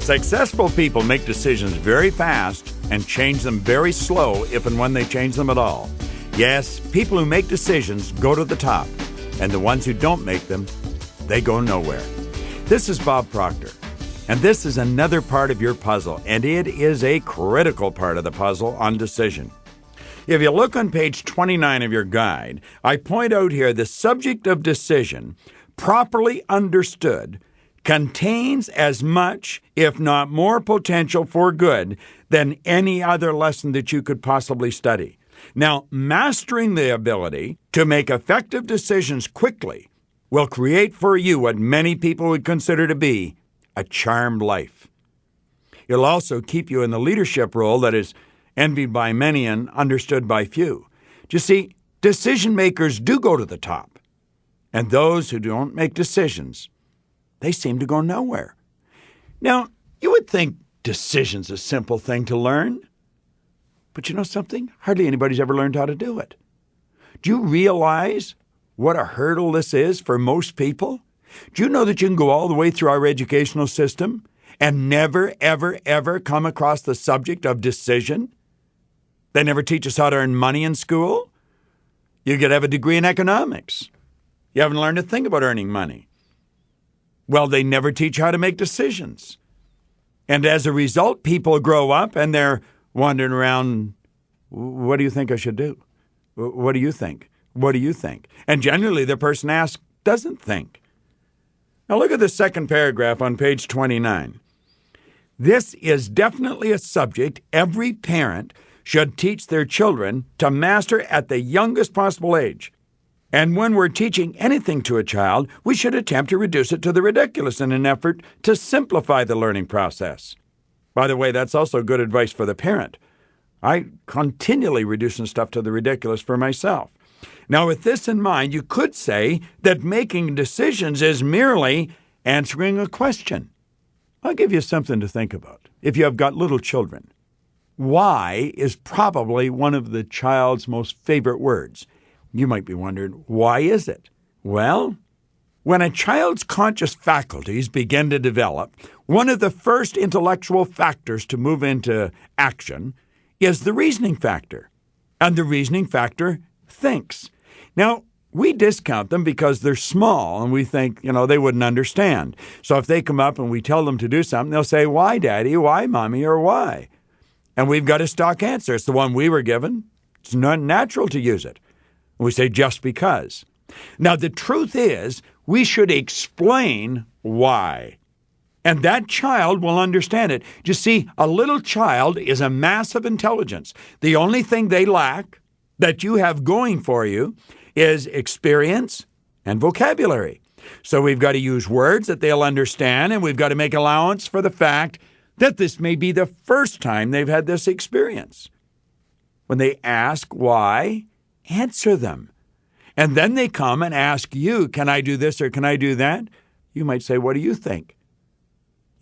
Successful people make decisions very fast and change them very slow if and when they change them at all. Yes, people who make decisions go to the top, and the ones who don't make them, they go nowhere. This is Bob Proctor, and this is another part of your puzzle, and it is a critical part of the puzzle on decision. If you look on page 29 of your guide, I point out here the subject of decision, properly understood, contains as much, if not more, potential for good than any other lesson that you could possibly study. Now, mastering the ability to make effective decisions quickly will create for you what many people would consider to be a charmed life. It'll also keep you in the leadership role that is envied by many and understood by few. You see, decision makers do go to the top, and those who don't make decisions, they seem to go nowhere. Now, you would think decision's a simple thing to learn. But you know something? Hardly anybody's ever learned how to do it. Do you realize what a hurdle this is for most people? Do you know that you can go all the way through our educational system and never, ever, ever come across the subject of decision? They never teach us how to earn money in school. You could have a degree in economics. You haven't learned a thing about earning money. Well, they never teach how to make decisions. And as a result, people grow up and they're wandering around, what do you think I should do? What do you think? What do you think? And generally, the person asked doesn't think. Now look at the second paragraph on page 29. This is definitely a subject every parent should teach their children to master at the youngest possible age. And when we're teaching anything to a child, we should attempt to reduce it to the ridiculous in an effort to simplify the learning process. By the way, that's also good advice for the parent. I continually reducing stuff to the ridiculous for myself. Now, with this in mind, you could say that making decisions is merely answering a question. I'll give you something to think about. If you have got little children, why is probably one of the child's most favorite words. You might be wondering, why is it? Well, when a child's conscious faculties begin to develop, one of the first intellectual factors to move into action is the reasoning factor. And the reasoning factor thinks. Now, we discount them because they're small and we think, they wouldn't understand. So if they come up and we tell them to do something, they'll say, why, Daddy? Why, Mommy? Or why? And we've got a stock answer. It's the one we were given. It's not natural to use it. We say just because. Now, the truth is, we should explain why. And that child will understand it. You see, a little child is a mass of intelligence. The only thing they lack that you have going for you is experience and vocabulary. So we've got to use words that they'll understand, and we've got to make allowance for the fact that this may be the first time they've had this experience. When they ask why, answer them. And then they come and ask you, can I do this or can I do that? You might say, what do you think?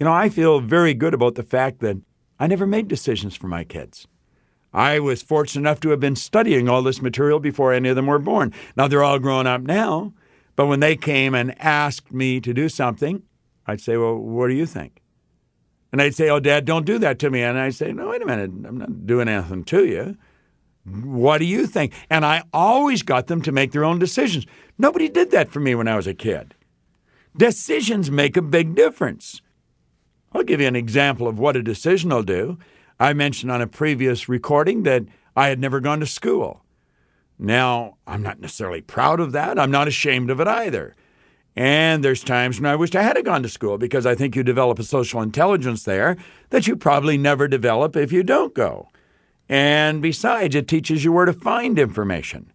I feel very good about the fact that I never made decisions for my kids. I was fortunate enough to have been studying all this material before any of them were born. Now, they're all grown up now, but when they came and asked me to do something, I'd say, well, what do you think? And they'd say, oh, Dad, don't do that to me. And I'd say, no, wait a minute, I'm not doing anything to you. What do you think? And I always got them to make their own decisions. Nobody did that for me when I was a kid. Decisions make a big difference. I'll give you an example of what a decision will do. I mentioned on a previous recording that I had never gone to school. Now, I'm not necessarily proud of that. I'm not ashamed of it either. And there's times when I wished I had gone to school because I think you develop a social intelligence there that you probably never develop if you don't go. And besides, it teaches you where to find information.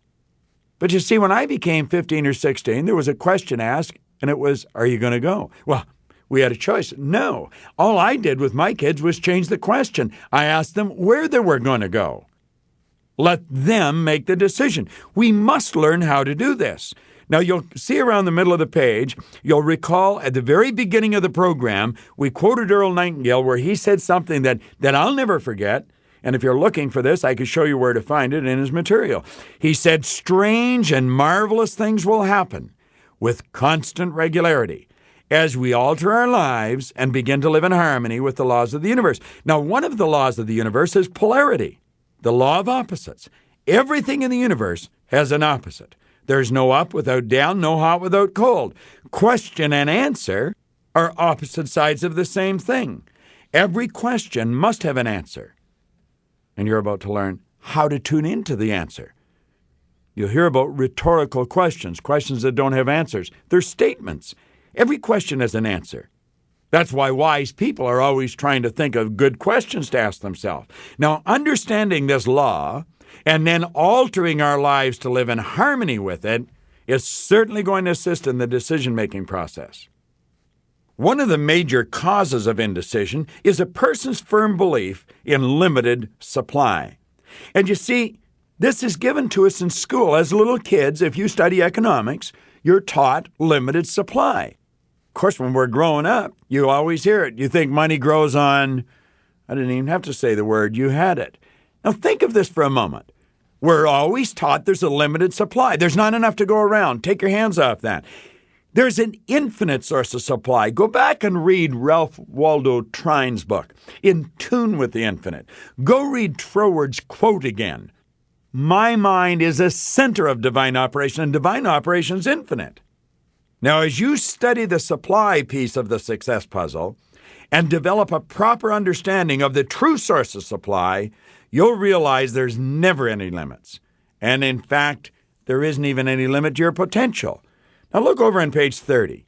But you see, when I became 15 or 16, there was a question asked, and it was, are you going to go? Well, we had a choice. No. All I did with my kids was change the question. I asked them where they were going to go. Let them make the decision. We must learn how to do this. Now, you'll see around the middle of the page, you'll recall at the very beginning of the program, we quoted Earl Nightingale where he said something that I'll never forget. And if you're looking for this, I can show you where to find it in his material. He said, strange and marvelous things will happen with constant regularity. as we alter our lives and begin to live in harmony with the laws of the universe. Now, one of the laws of the universe is polarity, the law of opposites. Everything in the universe has an opposite. There's no up without down, no hot without cold. Question and answer are opposite sides of the same thing. Every question must have an answer. And you're about to learn how to tune into the answer. You'll hear about rhetorical questions, questions that don't have answers. They're statements. Every question has an answer. That's why wise people are always trying to think of good questions to ask themselves. Now, understanding this law and then altering our lives to live in harmony with it is certainly going to assist in the decision-making process. One of the major causes of indecision is a person's firm belief in limited supply. And you see, this is given to us in school. As little kids, if you study economics, you're taught limited supply. Of course, when we're growing up, you always hear it. You think money grows on, I didn't even have to say the word, you had it. Now think of this for a moment. We're always taught there's a limited supply. There's not enough to go around. Take your hands off that. There's an infinite source of supply. Go back and read Ralph Waldo Trine's book, In Tune with the Infinite. Go read Troward's quote again. My mind is a center of divine operation, and divine operation is infinite. Now, as you study the supply piece of the success puzzle and develop a proper understanding of the true source of supply, you'll realize there's never any limits. And in fact, there isn't even any limit to your potential. Now look over on page 30.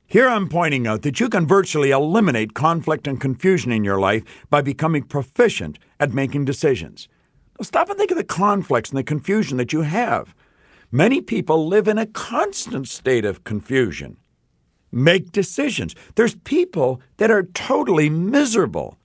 Here I'm pointing out that you can virtually eliminate conflict and confusion in your life by becoming proficient at making decisions. Now stop and think of the conflicts and the confusion that you have. Many people live in a constant state of confusion. Make decisions. There's people that are totally miserable.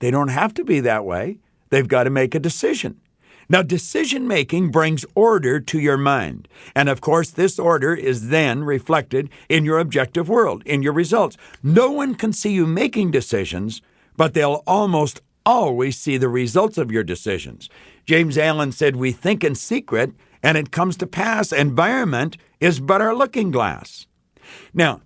They don't have to be that way. They've got to make a decision. Now, decision-making brings order to your mind. And, of course, this order is then reflected in your objective world, in your results. No one can see you making decisions, but they'll almost always see the results of your decisions. James Allen said, we think in secret, and it comes to pass. Environment is but our looking glass. Now,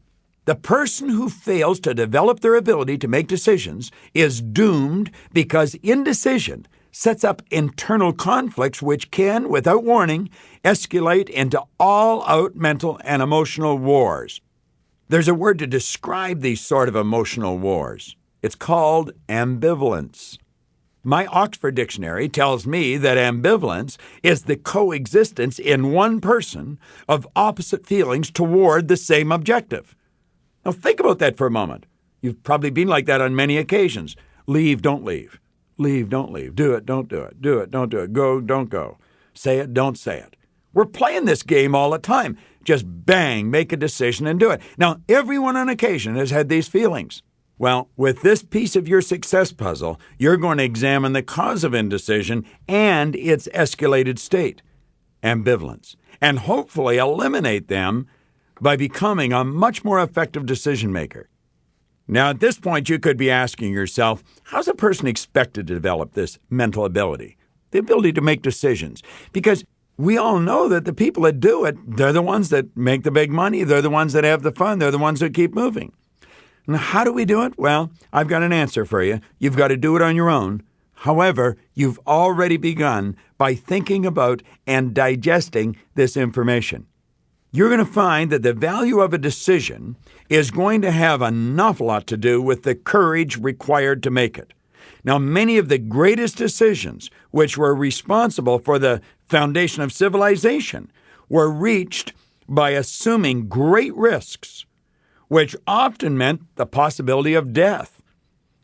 the person who fails to develop their ability to make decisions is doomed because indecision sets up internal conflicts which can, without warning, escalate into all-out mental and emotional wars. There's a word to describe these sort of emotional wars. It's called ambivalence. My Oxford Dictionary tells me that ambivalence is the coexistence in one person of opposite feelings toward the same objective. Now think about that for a moment. You've probably been like that on many occasions. Leave, don't leave. Leave, don't leave. Do it, don't do it. Do it, don't do it. Go, don't go. Say it, don't say it. We're playing this game all the time. Just bang, make a decision and do it. Now, everyone on occasion has had these feelings. Well, with this piece of your success puzzle, you're going to examine the cause of indecision and its escalated state, ambivalence, and hopefully eliminate them by becoming a much more effective decision maker. Now, at this point, you could be asking yourself, how's a person expected to develop this mental ability, the ability to make decisions? Because we all know that the people that do it, they're the ones that make the big money. They're the ones that have the fun. They're the ones that keep moving. And how do we do it? Well, I've got an answer for you. You've got to do it on your own. However, you've already begun by thinking about and digesting this information. You're going to find that the value of a decision is going to have an awful lot to do with the courage required to make it. Now, many of the greatest decisions which were responsible for the foundation of civilization were reached by assuming great risks, which often meant the possibility of death.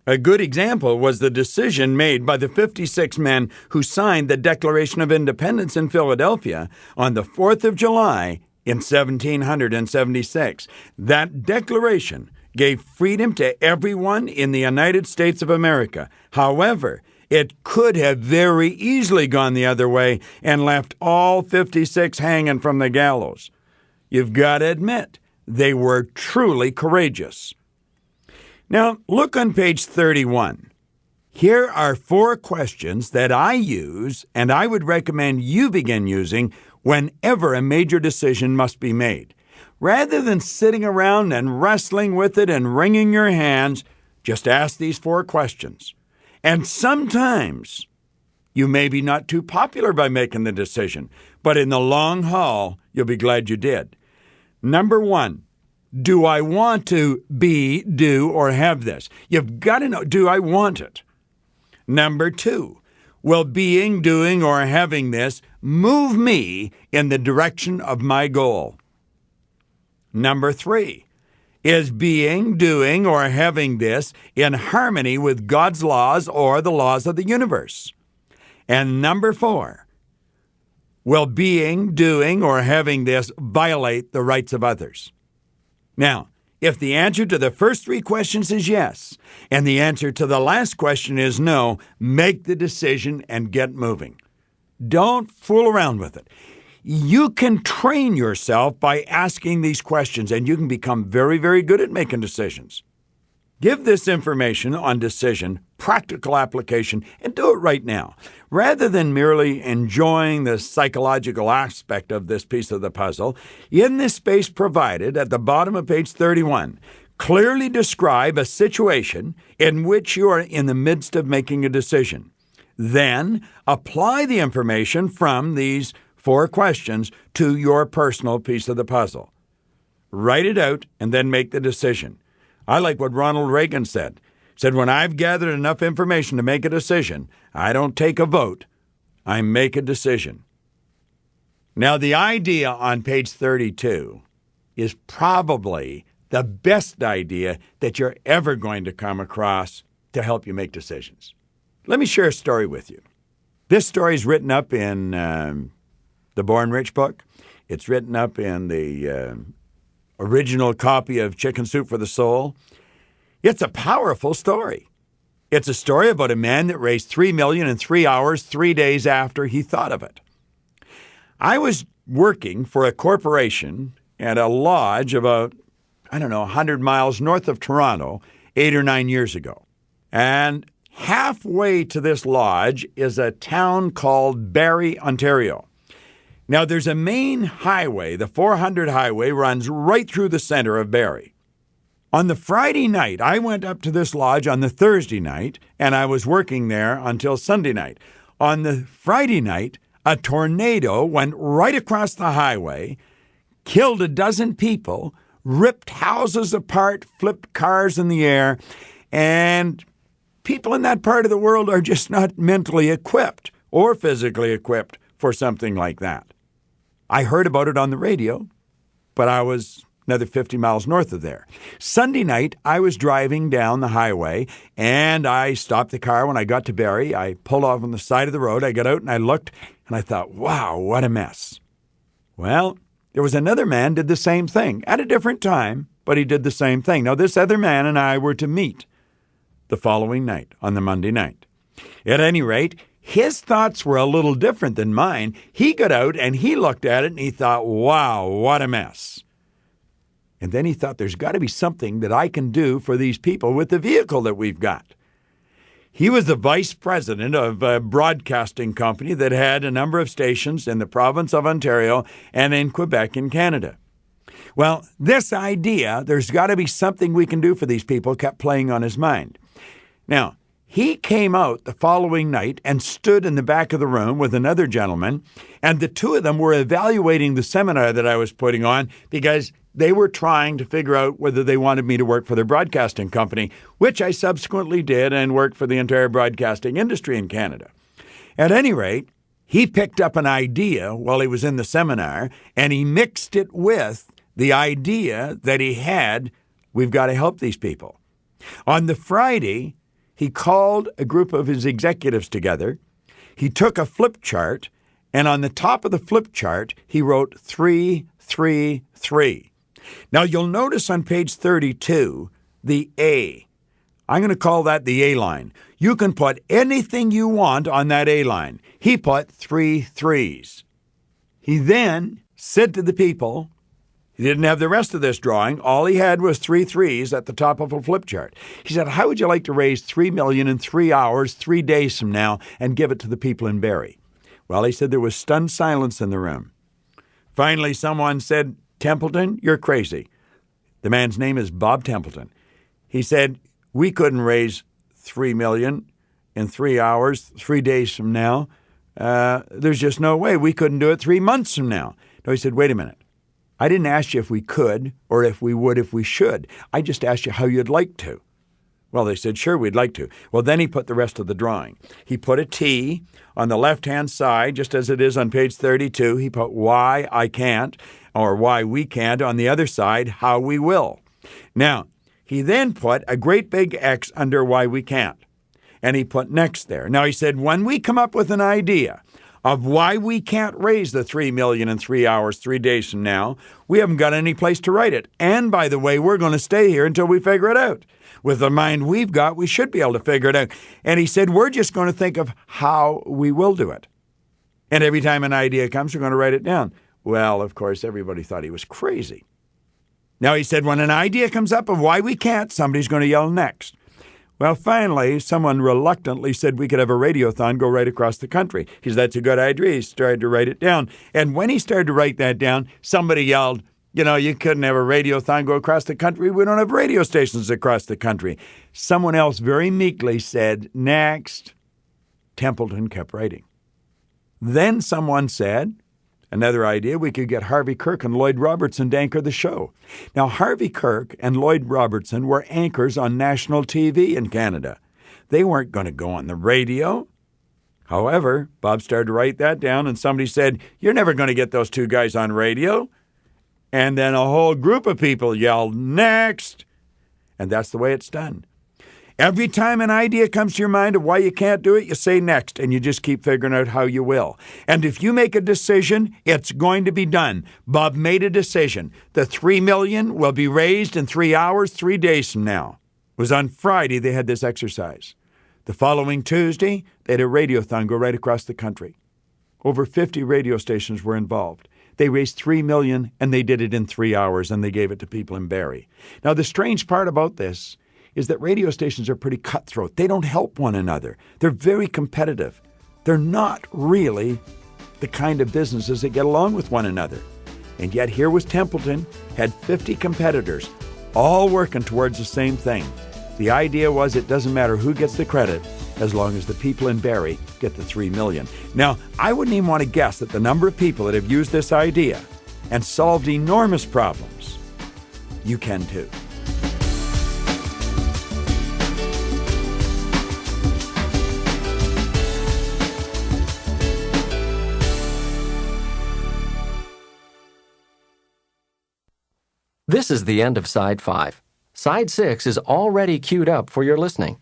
A good example was the decision made by the 56 men who signed the Declaration of Independence in Philadelphia on the 4th of July in 1776. That declaration gave freedom to everyone in the United States of America. However, it could have very easily gone the other way and left all 56 hanging from the gallows. You've got to admit, they were truly courageous. Now, look on page 31. Here are 4 questions that I use and I would recommend you begin using whenever a major decision must be made. Rather than sitting around and wrestling with it and wringing your hands, just ask these 4 questions. And sometimes you may be not too popular by making the decision, but in the long haul, you'll be glad you did. Number 1, do I want to be, do, or have this? You've got to know, do I want it? Number 2, will being, doing, or having this move me in the direction of my goal? Number 3, is being, doing, or having this in harmony with God's laws or the laws of the universe? And number 4, will being, doing, or having this violate the rights of others? Now, if the answer to the first 3 questions is yes, and the answer to the last question is no, make the decision and get moving. Don't fool around with it. You can train yourself by asking these questions, and you can become very, very good at making decisions. Give this information on decision practical application and do it right now. Rather than merely enjoying the psychological aspect of this piece of the puzzle, in this space provided at the bottom of page 31, clearly describe a situation in which you are in the midst of making a decision. Then apply the information from these 4 questions to your personal piece of the puzzle. Write it out and then make the decision. I like what Ronald Reagan said. He said, when I've gathered enough information to make a decision, I don't take a vote, I make a decision. Now, the idea on page 32 is probably the best idea that you're ever going to come across to help you make decisions. Let me share a story with you. This story is written up in the Born Rich book. It's written up in the original copy of Chicken Soup for the Soul. It's a powerful story. It's a story about a man that raised $3 million in 3 hours, 3 days after he thought of it. I was working for a corporation at a lodge about, 100 miles north of Toronto 8 or 9 years ago. And halfway to this lodge is a town called Barrie, Ontario. Now, there's a main highway. The 400 highway runs right through the center of Barrie. On the Friday night, I went up to this lodge on the Thursday night, and I was working there until Sunday night. On the Friday night, a tornado went right across the highway, killed a dozen people, ripped houses apart, flipped cars in the air, and people in that part of the world are just not mentally equipped or physically equipped for something like that. I heard about it on the radio, but I was another 50 miles north of there. Sunday night, I was driving down the highway, and I stopped the car when I got to Barrie. I pulled off on the side of the road. I got out, and I looked, and I thought, wow, what a mess. Well, there was another man did the same thing at a different time, but he did the same thing. Now, this other man and I were to meet the following night, on the Monday night. At any rate, his thoughts were a little different than mine. He got out and he looked at it and he thought, wow, what a mess. And then he thought, there's got to be something that I can do for these people with the vehicle that we've got. He was the vice president of a broadcasting company that had a number of stations in the province of Ontario and in Quebec in Canada. Well, this idea, there's got to be something we can do for these people, kept playing on his mind. Now, he came out the following night and stood in the back of the room with another gentleman, and the two of them were evaluating the seminar that I was putting on because they were trying to figure out whether they wanted me to work for their broadcasting company, which I subsequently did and worked for the entire broadcasting industry in Canada. At any rate, he picked up an idea while he was in the seminar, and he mixed it with the idea that he had, we've got to help these people. On the Friday, he called a group of his executives together. He took a flip chart, and on the top of the flip chart, he wrote 333. Now, you'll notice on page 32, the A. I'm going to call that the A line. You can put anything you want on that A line. He put 3 threes. He then said to the people, he didn't have the rest of this drawing. All he had was 3 threes at the top of a flip chart. He said, how would you like to raise $3 million in 3 hours, 3 days from now, and give it to the people in Barrie? Well, he said there was stunned silence in the room. Finally, someone said, Templeton, you're crazy. The man's name is Bob Templeton. He said, we couldn't raise $3 million in 3 hours, 3 days from now. There's just no way. We couldn't do it 3 months from now. No, he said, wait a minute. I didn't ask you if we could or if we would if we should. I just asked you how you'd like to. Well, they said, sure, we'd like to. Well, then he put the rest of the drawing. He put a T on the left-hand side, just as it is on page 32. He put why I can't or why we can't on the other side, how we will. Now, he then put a great big X under why we can't. And he put next there. Now, he said, when we come up with an idea of why we can't raise the $3 million in 3 hours, 3 days from now, we haven't got any place to write it. And by the way, we're going to stay here until we figure it out. With the mind we've got, we should be able to figure it out. And he said, we're just going to think of how we will do it. And every time an idea comes, we're going to write it down. Well, of course, everybody thought he was crazy. Now, he said, when an idea comes up of why we can't, somebody's going to yell next. Well, finally, someone reluctantly said we could have a radiothon go right across the country. He said, that's a good idea. He started to write it down. And when he started to write that down, somebody yelled, you couldn't have a radiothon go across the country. We don't have radio stations across the country. Someone else very meekly said, next. Templeton kept writing. Then someone said, another idea, we could get Harvey Kirk and Lloyd Robertson to anchor the show. Now, Harvey Kirk and Lloyd Robertson were anchors on national TV in Canada. They weren't going to go on the radio. However, Bob started to write that down, and somebody said, you're never going to get those two guys on radio. And then a whole group of people yelled, next. And that's the way it's done. Every time an idea comes to your mind of why you can't do it, you say next, and you just keep figuring out how you will. And if you make a decision, it's going to be done. Bob made a decision. The $3 million will be raised in 3 hours, 3 days from now. It was on Friday they had this exercise. The following Tuesday, they had a radiothon go right across the country. Over 50 radio stations were involved. They raised $3 million, and they did it in 3 hours, and they gave it to people in Barrie. Now, the strange part about this is that radio stations are pretty cutthroat. They don't help one another. They're very competitive. They're not really the kind of businesses that get along with one another. And yet here was Templeton, had 50 competitors, all working towards the same thing. The idea was it doesn't matter who gets the credit as long as the people in Barrie get the $3 million. Now, I wouldn't even want to guess that the number of people that have used this idea and solved enormous problems, you can too. This is the end of Side 5. Side 6 is already queued up for your listening.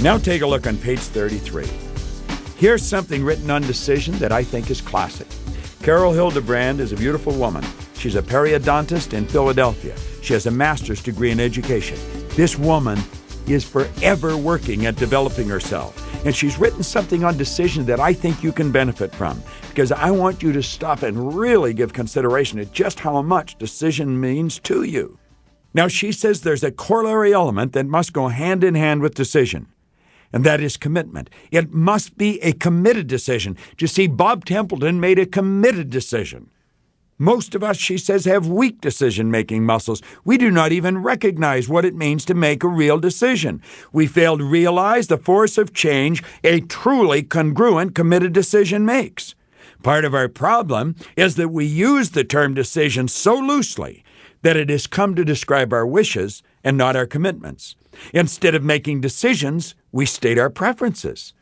Now take a look on page 33. Here's something written on decision that I think is classic. Carol Hildebrand is a beautiful woman. She's a periodontist in Philadelphia. She has a master's degree in education. This woman is forever working at developing herself. And she's written something on decision that I think you can benefit from, because I want you to stop and really give consideration to just how much decision means to you. Now, she says there's a corollary element that must go hand in hand with decision. And that is commitment. It must be a committed decision. You see, Bob Templeton made a committed decision. Most of us, she says, have weak decision-making muscles. We do not even recognize what it means to make a real decision. We fail to realize the force of change a truly congruent, committed decision makes. Part of our problem is that we use the term decision so loosely that it has come to describe our wishes and not our commitments. Instead of making decisions, we state our preferences.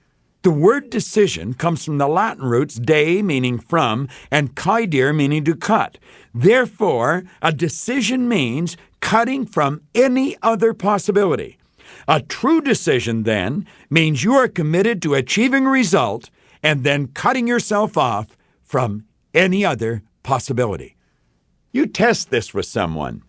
The word decision comes from the Latin roots de, meaning from, and caedere, meaning to cut. Therefore, a decision means cutting from any other possibility. A true decision, then, means you are committed to achieving a result and then cutting yourself off from any other possibility. You test this with someone.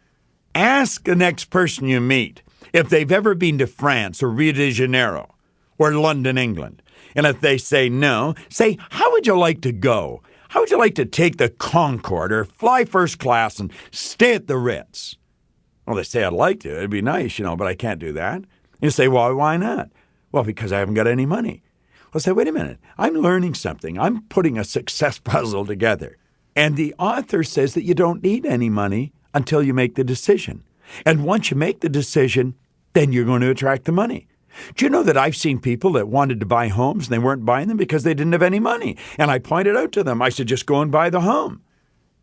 Ask the next person you meet if they've ever been to France or Rio de Janeiro. or London, England? And if they say no, say, how would you like to go? How would you like to take the Concorde or fly first class and stay at the Ritz? Well, they say, I'd like to. It'd be nice, but I can't do that. You say, well, why not? Well, because I haven't got any money. Well, say, wait a minute. I'm learning something. I'm putting a success puzzle together. And the author says that you don't need any money until you make the decision. And once you make the decision, then you're going to attract the money. Do you know that I've seen people that wanted to buy homes and they weren't buying them because they didn't have any money? And I pointed out to them, I said, just go and buy the home.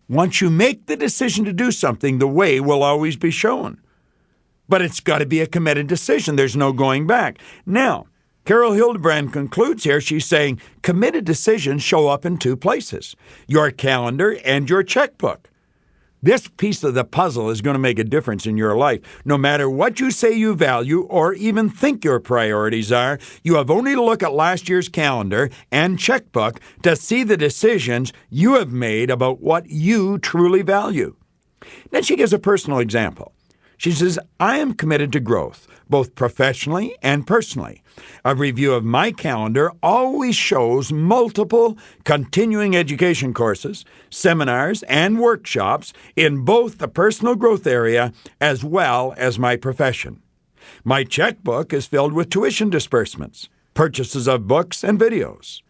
Once you make the decision to do something, the way will always be shown. But it's got to be a committed decision. There's no going back. Now, Carol Hildebrand concludes here. She's saying committed decisions show up in two places, your calendar and your checkbook. This piece of the puzzle is going to make a difference in your life. No matter what you say you value or even think your priorities are, you have only to look at last year's calendar and checkbook to see the decisions you have made about what you truly value. Then she gives a personal example. She says, I am committed to growth, both professionally and personally. A review of my calendar always shows multiple continuing education courses, seminars, and workshops in both the personal growth area as well as my profession. My checkbook is filled with tuition disbursements, purchases of books and videos.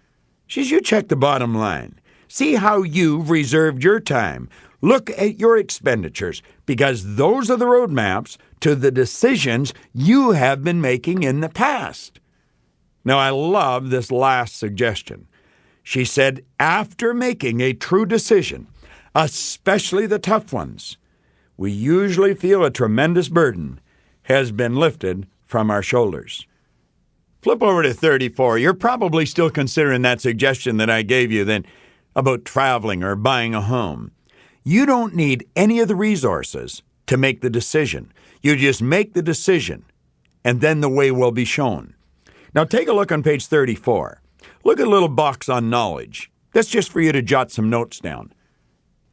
She says, you check the bottom line. See how you've reserved your time. Look at your expenditures, because those are the roadmaps to the decisions you have been making in the past. Now, I love this last suggestion. She said, after making a true decision, especially the tough ones, we usually feel a tremendous burden has been lifted from our shoulders. Flip over to 34. You're probably still considering that suggestion that I gave you then about traveling or buying a home. You don't need any of the resources to make the decision. You just make the decision, and then the way will be shown. Now take a look on page 34. Look at a little box on knowledge. That's just for you to jot some notes down.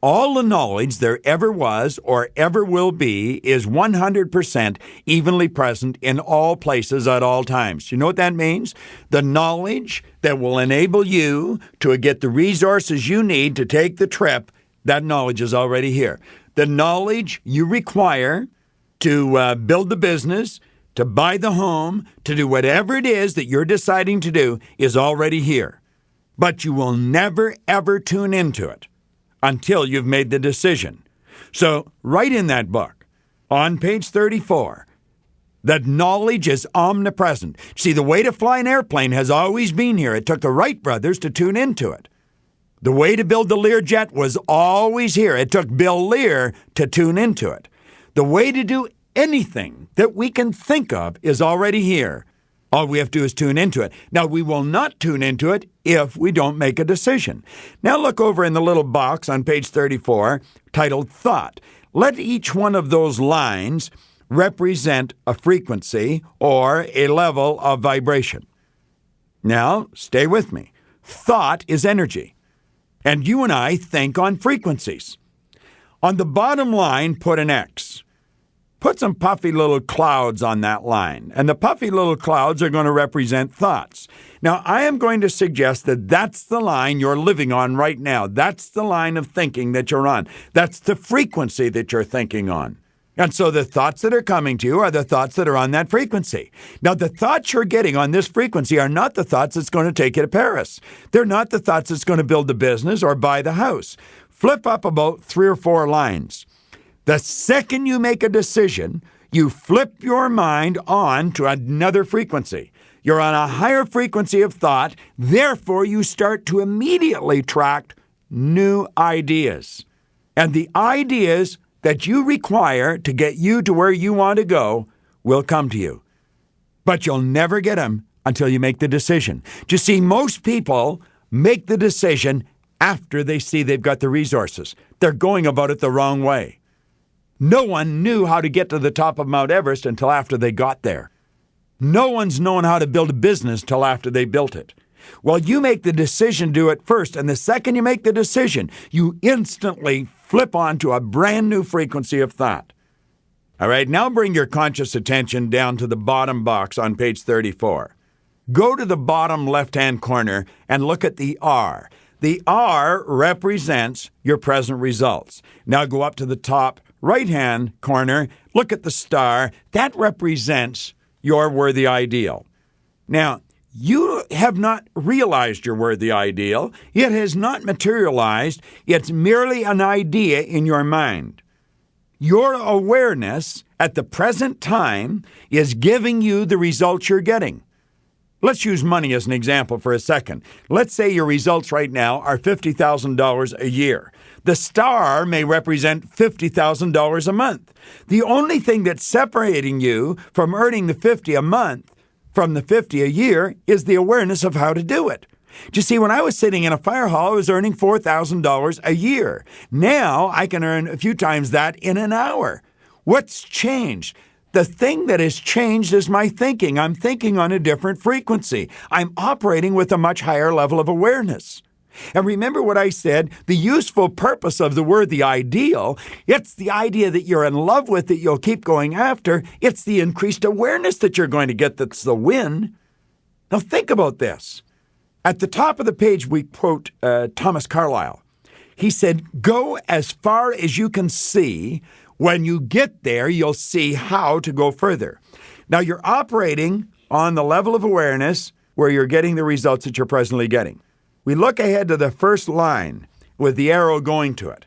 All the knowledge there ever was or ever will be is 100% evenly present in all places at all times. You know what that means? The knowledge that will enable you to get the resources you need to take the trip, that knowledge is already here. The knowledge you require to build the business, to buy the home, to do whatever it is that you're deciding to do is already here. But you will never, ever tune into it until you've made the decision. So write in that book, on page 34, that knowledge is omnipresent. See, the way to fly an airplane has always been here. It took the Wright brothers to tune into it. The way to build the Learjet was always here. It took Bill Lear to tune into it. The way to do anything that we can think of is already here. All we have to do is tune into it. Now, we will not tune into it if we don't make a decision. Now look over in the little box on page 34 titled Thought. Let each one of those lines represent a frequency or a level of vibration. Now, stay with me. Thought is energy. And you and I think on frequencies. On the bottom line, put an X. Put some puffy little clouds on that line, and the puffy little clouds are going to represent thoughts. Now, I am going to suggest that that's the line you're living on right now. That's the line of thinking that you're on. That's the frequency that you're thinking on. And so the thoughts that are coming to you are the thoughts that are on that frequency. Now, the thoughts you're getting on this frequency are not the thoughts that's going to take you to Paris. They're not the thoughts that's going to build the business or buy the house. Flip up about 3 or 4 lines. The second you make a decision, you flip your mind on to another frequency. You're on a higher frequency of thought, therefore you start to immediately attract new ideas. And the ideas that you require to get you to where you want to go will come to you. But you'll never get them until you make the decision. Do you see, most people make the decision after they see they've got the resources. They're going about it the wrong way. No one knew how to get to the top of Mount Everest until after they got there. No one's known how to build a business till after they built it. Well, you make the decision to do it first, and the second you make the decision, you instantly flip onto a brand new frequency of thought. All right, now bring your conscious attention down to the bottom box on page 34. Go to the bottom left-hand corner and look at the R. The R represents your present results. Now go up to the top right-hand corner, look at the star. That represents your worthy ideal. Now, you have not realized your worthy ideal. It has not materialized. It's merely an idea in your mind. Your awareness at the present time is giving you the results you're getting. Let's use money as an example for a second. Let's say your results right now are $50,000 a year. The star may represent $50,000 a month. The only thing that's separating you from earning the $50 a month from the $50 a year is the awareness of how to do it. Do you see, when I was sitting in a fire hall, I was earning $4,000 a year. Now I can earn a few times that in an hour. What's changed? The thing that has changed is my thinking. I'm thinking on a different frequency. I'm operating with a much higher level of awareness. And remember what I said, the useful purpose of the word the ideal, it's the idea that you're in love with that you'll keep going after. It's the increased awareness that you're going to get that's the win. Now think about this. At the top of the page, we quote Thomas Carlyle. He said, go as far as you can see. When you get there, you'll see how to go further. Now you're operating on the level of awareness where you're getting the results that you're presently getting. We look ahead to the first line with the arrow going to it.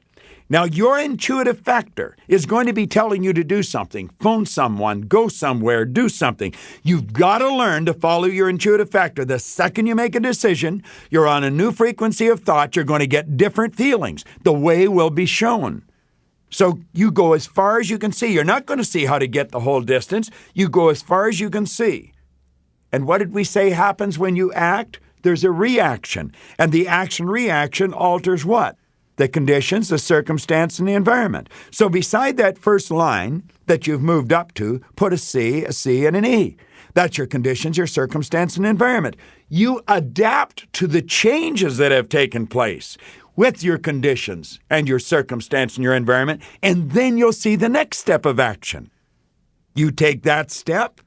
Now, your intuitive factor is going to be telling you to do something, phone someone, go somewhere, do something. You've got to learn to follow your intuitive factor. The second you make a decision, you're on a new frequency of thought. You're going to get different feelings. The way will be shown. So you go as far as you can see. You're not going to see how to get the whole distance. You go as far as you can see. And what did we say happens when you act? There's a reaction. And the action-reaction alters what? The conditions, the circumstance, and the environment. So beside that first line that you've moved up to, put a C, and an E. That's your conditions, your circumstance, and environment. You adapt to the changes that have taken place with your conditions and your circumstance and your environment, and then you'll see the next step of action. You take that step,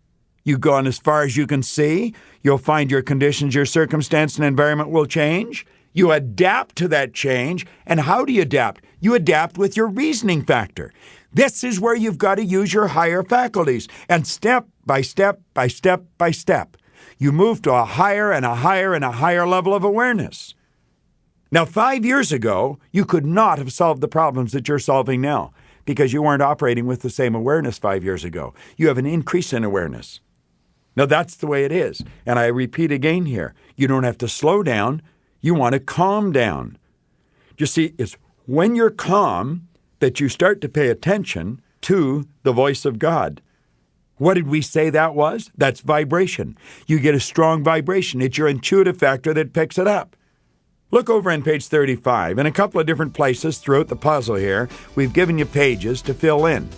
you go on as far as you can see, you'll find your conditions, your circumstance, and environment will change. You adapt to that change. And how do you adapt? You adapt with your reasoning factor. This is where you've got to use your higher faculties. And step by step by step by step, you move to a higher and a higher and a higher level of awareness. Now, 5 years ago, you could not have solved the problems that you're solving now because you weren't operating with the same awareness 5 years ago. You have an increase in awareness. Now, that's the way it is. And I repeat again here, you don't have to slow down. You want to calm down. You see, it's when you're calm that you start to pay attention to the voice of God. What did we say that was? That's vibration. You get a strong vibration. It's your intuitive factor that picks it up. Look over on page 35. In a couple of different places throughout the puzzle here, we've given you pages to fill in.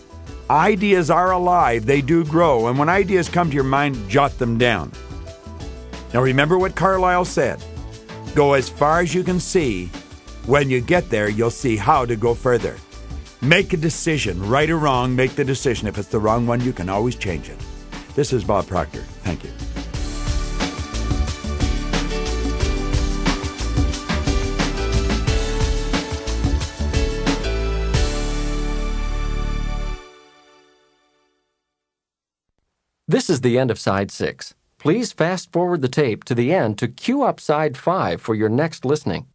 Ideas are alive. They do grow. And when ideas come to your mind, jot them down. Now remember what Carlyle said. Go as far as you can see. When you get there, you'll see how to go further. Make a decision. Right or wrong, make the decision. If it's the wrong one, you can always change it. This is Bob Proctor. Thank you. This is the end of Side 6. Please fast forward the tape to the end to cue up Side 5 for your next listening.